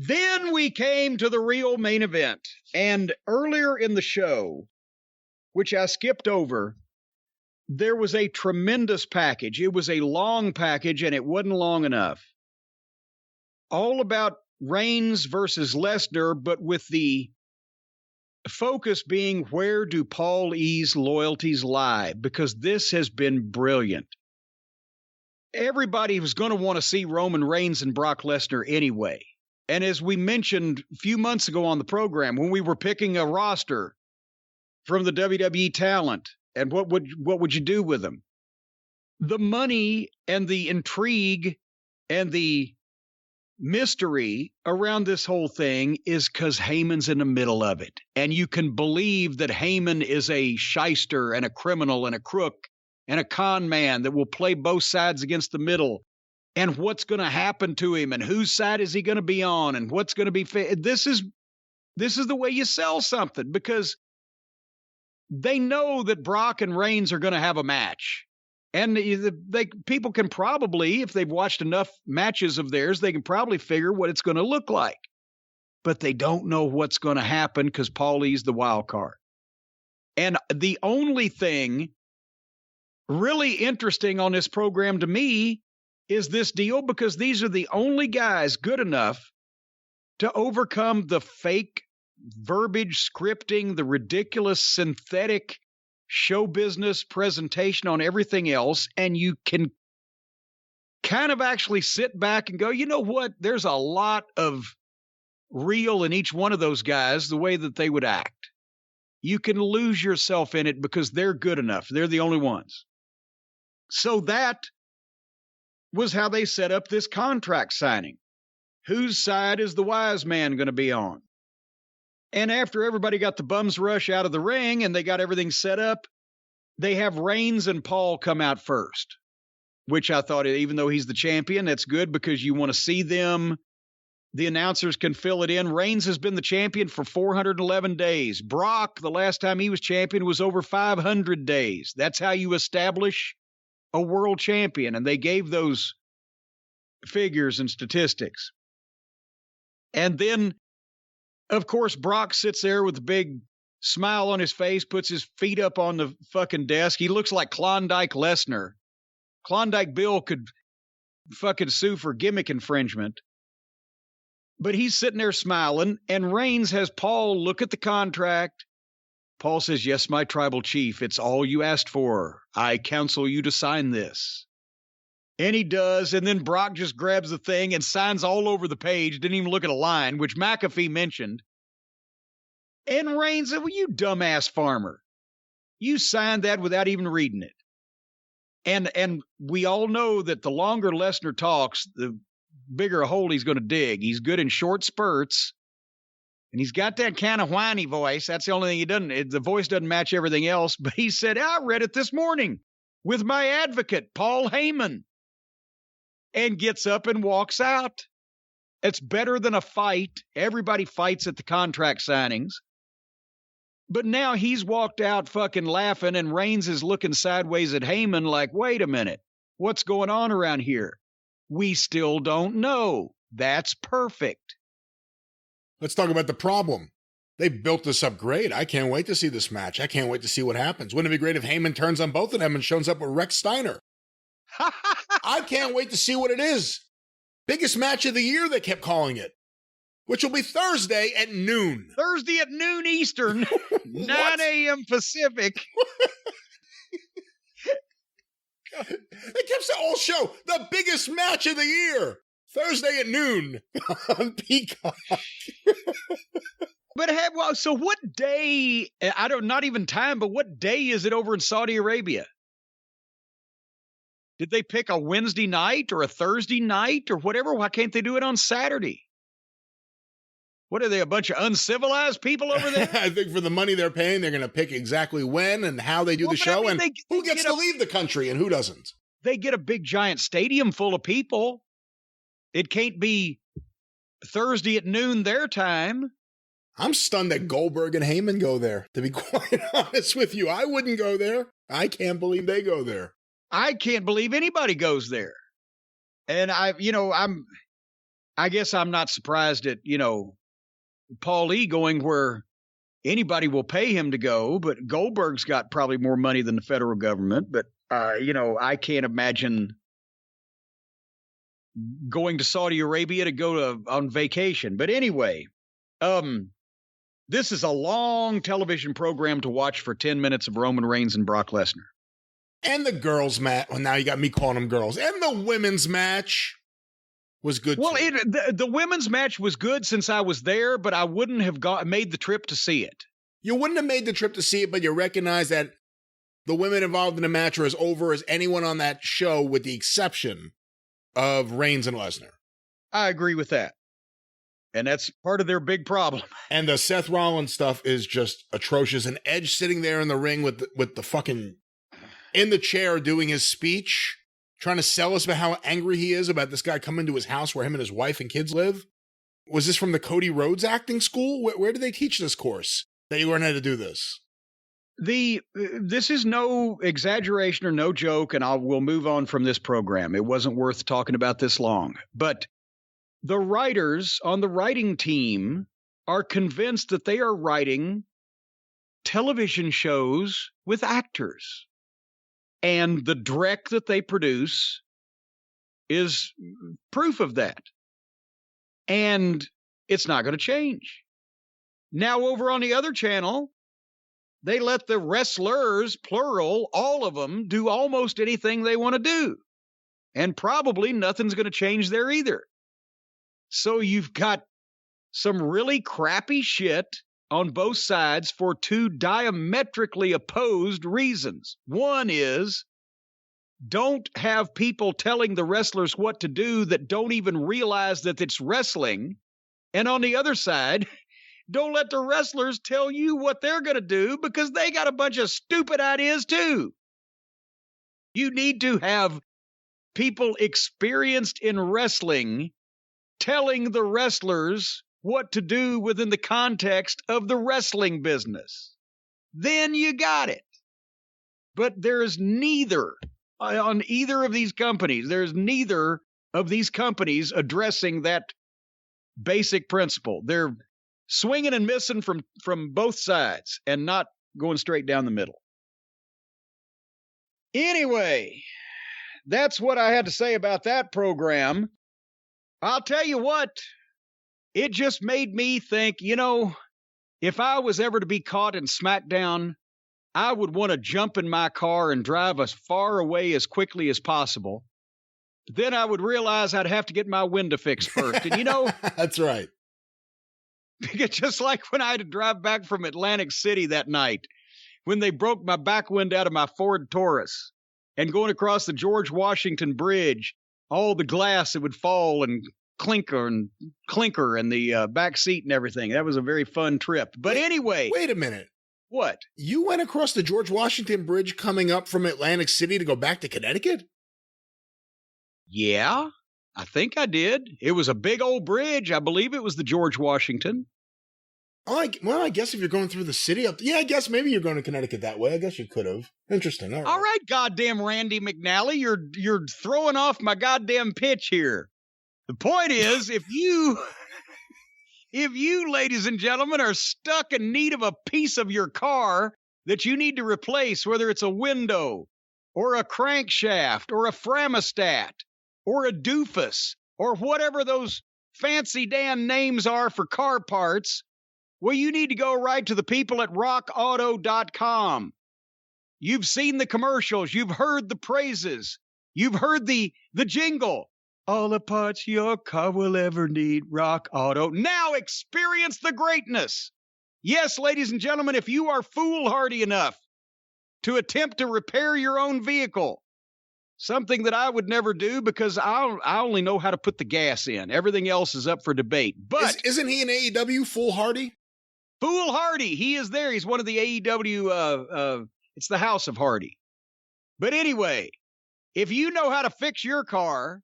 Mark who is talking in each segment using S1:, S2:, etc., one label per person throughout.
S1: Then we came to the real main event. And earlier in the show, which I skipped over, there was a tremendous package. It was a long package, and it wasn't long enough. All about Reigns versus Lesnar, but with the focus being, where do Paul E's loyalties lie? Because this has been brilliant. Everybody was going to want to see Roman Reigns and Brock Lesnar anyway. And as we mentioned a few months ago on the program, when we were picking a roster from the WWE talent, and what would you do with them? The money and the intrigue and the mystery around this whole thing is because Heyman's in the middle of it. And you can believe that Heyman is a shyster and a criminal and a crook and a con man that will play both sides against the middle. And what's going to happen to him and whose side is he going to be on and what's going to be this is the way you sell something, because they know that Brock and Reigns are going to have a match. And people can probably, if they've watched enough matches of theirs, they can probably figure what it's going to look like. But they don't know what's going to happen because Paulie's the wild card. And the only thing really interesting on this program to me is this deal, because these are the only guys good enough to overcome the fake verbiage scripting, the ridiculous synthetic show business presentation on everything else, and you can kind of actually sit back and go, you know what? There's a lot of real in each one of those guys, the way that they would act. You can lose yourself in it because they're good enough. They're the only ones. So that was how they set up this contract signing. Whose side is the wise man going to be on? And after everybody got the bums rush out of the ring and they got everything set up, they have Reigns and Paul come out first, which I thought, even though he's the champion, that's good because you want to see them. The announcers can fill it in. Reigns has been the champion for 411 days. Brock, the last time he was champion, was over 500 days. That's how you establish a world champion. And they gave those figures and statistics. And then, of course, Brock sits there with a big smile on his face, puts his feet up on the fucking desk. He looks like Klondike Lesnar. Klondike Bill could fucking sue for gimmick infringement. But he's sitting there smiling, and Reigns has Paul look at the contract. Paul says, yes, my tribal chief, it's all you asked for. I counsel you to sign this. And he does, and then Brock just grabs the thing and signs all over the page, didn't even look at a line, which McAfee mentioned. And Reigns said, well, you dumbass farmer. You signed that without even reading it. And we all know that the longer Lesnar talks, the bigger a hole he's going to dig. He's good in short spurts, and he's got that kind of whiny voice. That's the only thing he doesn't. The voice doesn't match everything else, but he said, I read it this morning with my advocate, Paul Heyman. And gets up and walks out. It's better than a fight. Everybody fights at the contract signings. But now he's walked out fucking laughing, and Reigns is looking sideways at Heyman like, wait a minute, what's going on around here? We still don't know. That's perfect.
S2: Let's talk about the problem. They built this up great. I can't wait to see this match. I can't wait to see what happens. Wouldn't it be great if Heyman turns on both of them and shows up with Rex Steiner? I can't wait to see what it is. Biggest match of the year, they kept calling it, which will be Thursday at noon.
S1: Thursday at noon Eastern, 9 a.m. Pacific.
S2: They kept saying all show, the biggest match of the year, Thursday at noon on Peacock.
S1: But so what day, not even time, but what day is it over in Saudi Arabia? Did they pick a Wednesday night or a Thursday night or whatever? Why can't they do it on Saturday? What are they, a bunch of uncivilized people over there?
S2: I think for the money they're paying, they're going to pick exactly when and how they do the show, and who gets to leave the country and who doesn't.
S1: They get a big giant stadium full of people. It can't be Thursday at noon their time.
S2: I'm stunned that Goldberg and Heyman go there, to be quite honest with you. I wouldn't go there. I can't believe they go there. I
S1: can't believe anybody goes there. And I'm I guess I'm not surprised at, Paul E. going where anybody will pay him to go, but Goldberg's got probably more money than the federal government. But, I can't imagine going to Saudi Arabia to go on vacation. But anyway, this is a long television program to watch for 10 minutes of Roman Reigns and Brock Lesnar.
S2: And the girls' match. Well, now you got me calling them girls. And the women's match was good.
S1: Well, the women's match was good since I was there, but I wouldn't have made the trip to see it.
S2: You wouldn't have made the trip to see it, but you recognize that the women involved in the match are as over as anyone on that show, with the exception of Reigns and Lesnar.
S1: I agree with that. And that's part of their big problem.
S2: And the Seth Rollins stuff is just atrocious. And Edge sitting there in the ring with the fucking, in the chair doing his speech, trying to sell us about how angry he is about this guy coming to his house where him and his wife and kids live. Was this from the Cody Rhodes acting school? Where did they teach this course that you learn how to do this?
S1: This is no exaggeration or no joke, and we'll move on from this program. It wasn't worth talking about this long. But the writers on the writing team are convinced that they are writing television shows with actors. And the dreck that they produce is proof of that. And it's not going to change. Now, over on the other channel, they let the wrestlers, plural, all of them, do almost anything they want to do. And probably nothing's going to change there either. So you've got some really crappy shit on both sides for two diametrically opposed reasons. One is, don't have people telling the wrestlers what to do that don't even realize that it's wrestling. And on the other side, don't let the wrestlers tell you what they're going to do because they got a bunch of stupid ideas too. You need to have people experienced in wrestling telling the wrestlers what to do within the context of the wrestling business. Then you got it. But there's neither, on either of these companies, there's neither of these companies addressing that basic principle. They're swinging and missing from both sides and not going straight down the middle. Anyway, that's what I had to say about that program. I'll tell you what, it just made me think, if I was ever to be caught in Smackdown, I would want to jump in my car and drive as far away as quickly as possible. Then I would realize I'd have to get my window fixed first. And
S2: That's right.
S1: Just like when I had to drive back from Atlantic City that night, when they broke my back window out of my Ford Taurus, and going across the George Washington Bridge, all the glass that would fall and clinker in the back seat and everything. That was a very fun trip. But anyway.
S2: Wait a minute.
S1: What?
S2: You went across the George Washington Bridge coming up from Atlantic City to go back to Connecticut?
S1: Yeah, I think I did. It was a big old bridge. I believe it was the George Washington.
S2: Well, I guess if you're going through the city, I guess maybe you're going to Connecticut that way. I guess you could have. Interesting.
S1: All right, goddamn Randy McNally, you're throwing off my goddamn pitch here. The point is, if you, ladies and gentlemen, are stuck in need of a piece of your car that you need to replace, whether it's a window or a crankshaft or a thermostat or a doofus or whatever those fancy damn names are for car parts, well, you need to go right to the people at rockauto.com. You've seen the commercials. You've heard the praises. You've heard the jingle. All the parts your car will ever need, Rock Auto. Now experience the greatness. Yes, ladies and gentlemen, if you are foolhardy enough to attempt to repair your own vehicle, something that I would never do because I only know how to put the gas in. Everything else is up for debate. But
S2: isn't he in AEW, Foolhardy?
S1: Foolhardy, he is there. He's one of the AEW, it's the House of Hardy. But anyway, if you know how to fix your car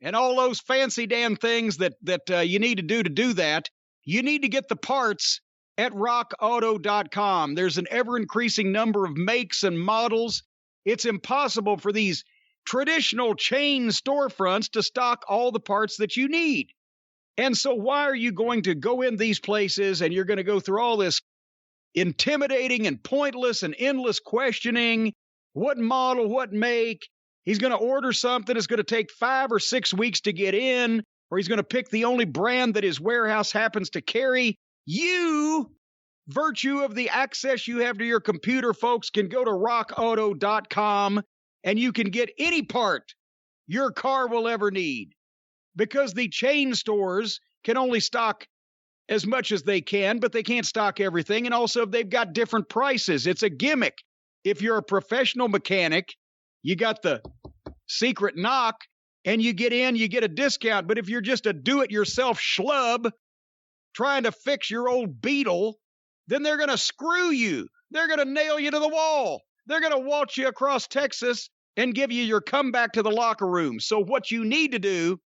S1: and all those fancy damn things that you need to do that, you need to get the parts at rockauto.com. There's an ever-increasing number of makes and models. It's impossible for these traditional chain storefronts to stock all the parts that you need. And so why are you going to go in these places and you're going to go through all this intimidating and pointless and endless questioning? What model, what make? He's going to order something. It's going to take 5 or 6 weeks to get in, or he's going to pick the only brand that his warehouse happens to carry. You, virtue of the access you have to your computer, folks, can go to rockauto.com and you can get any part your car will ever need, because the chain stores can only stock as much as they can, but they can't stock everything. And also, they've got different prices. It's a gimmick. If you're a professional mechanic, you got the secret knock and you get in, you get a discount. But if you're just a do-it-yourself schlub trying to fix your old Beetle, then they're going to screw you. They're going to nail you to the wall. They're going to waltz you across Texas and give you your comeback to the locker room. So what you need to do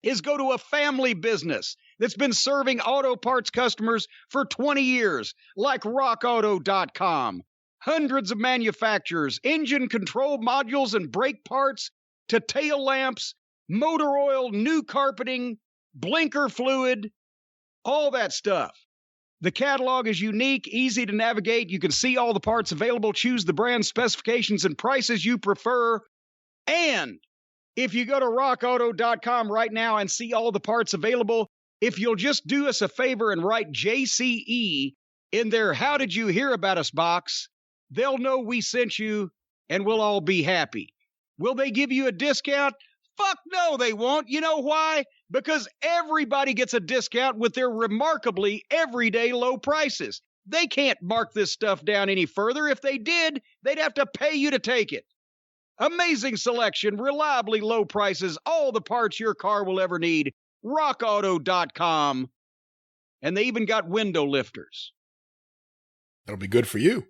S1: is go to a family business that's been serving auto parts customers for 20 years, like rockauto.com. Hundreds of manufacturers, engine control modules and brake parts to tail lamps, motor oil, new carpeting, blinker fluid, all that stuff. The catalog is unique, easy to navigate. You can see all the parts available, choose the brand specifications and prices you prefer. And if you go to rockauto.com right now and see all the parts available, if you'll just do us a favor and write JCE in their How Did You Hear About Us box, they'll know we sent you and we'll all be happy. Will they give you a discount? Fuck no, they won't. You know why? Because everybody gets a discount with their remarkably everyday low prices. They can't mark this stuff down any further. If they did, they'd have to pay you to take it. Amazing selection, reliably low prices, all the parts your car will ever need. rockauto.com. And they even got window lifters.
S2: That'll be good for you.